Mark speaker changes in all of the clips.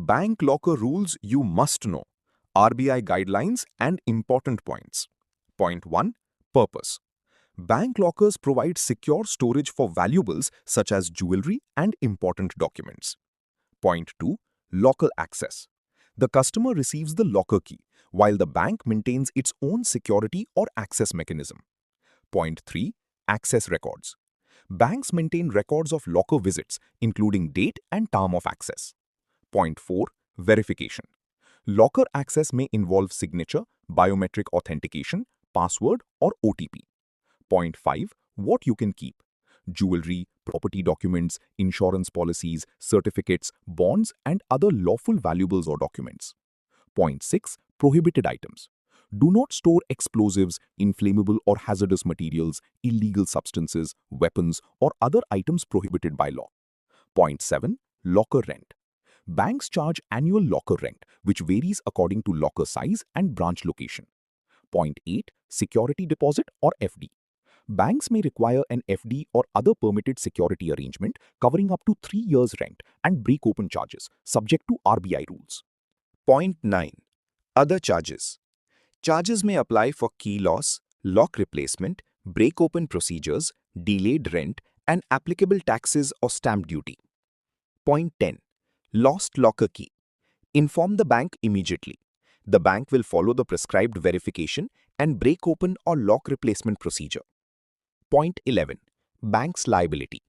Speaker 1: Bank locker rules you must know. RBI guidelines and important points. Point 1. Purpose. Bank lockers provide secure storage for valuables such as jewelry and important documents. Point 2. Locker access. The customer receives the locker key, while the bank maintains its own security or access mechanism. Point 3. Access records. Banks maintain records of locker visits, including date and term of access. Point 4. Verification. Locker access may involve signature, biometric authentication, password, or OTP. Point 5. What you can keep. Jewelry, property documents, insurance policies, certificates, bonds, and other lawful valuables or documents. Point 6. Prohibited items. Do not store explosives, inflammable or hazardous materials, illegal substances, weapons, or other items prohibited by law. Point 7. Locker rent. Banks charge annual locker rent, which varies according to locker size and branch location. Point 8. Security deposit or FD. Banks may require an FD or other permitted security arrangement covering up to 3 years' rent and break-open charges, subject to RBI rules.
Speaker 2: Point 9. Other charges. Charges may apply for key loss, lock replacement, break-open procedures, delayed rent, and applicable taxes or stamp duty. Point 10. Lost locker key. Inform the bank immediately. The bank will follow the prescribed verification and break-open or lock replacement procedure. Point 11. Bank's liability.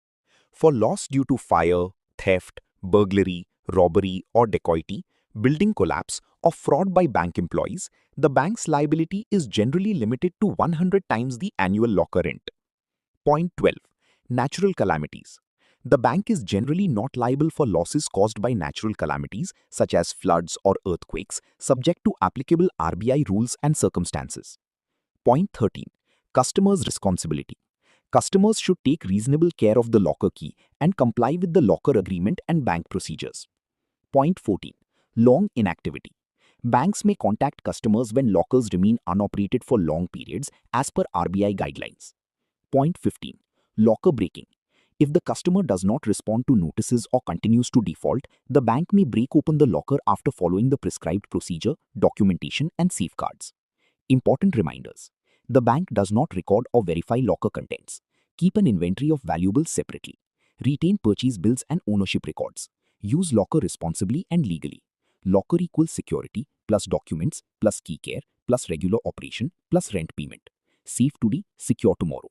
Speaker 2: For loss due to fire, theft, burglary, robbery or dacoity, building collapse, or fraud by bank employees, the bank's liability is generally limited to 100 times the annual locker rent. Point 12. Natural calamities. The bank is generally not liable for losses caused by natural calamities such as floods or earthquakes, subject to applicable RBI rules and circumstances. Point 13. Customers' responsibility. Customers should take reasonable care of the locker key and comply with the locker agreement and bank procedures. Point 14. Long inactivity. Banks may contact customers when lockers remain unoperated for long periods as per RBI guidelines. Point 15. Locker breaking. If the customer does not respond to notices or continues to default, the bank may break open the locker after following the prescribed procedure, documentation, and safeguards. Important reminders. The bank does not record or verify locker contents. Keep an inventory of valuables separately. Retain purchase bills and ownership records. Use locker responsibly and legally. Locker equals security plus documents plus key care plus regular operation plus rent payment. Safe today, secure tomorrow.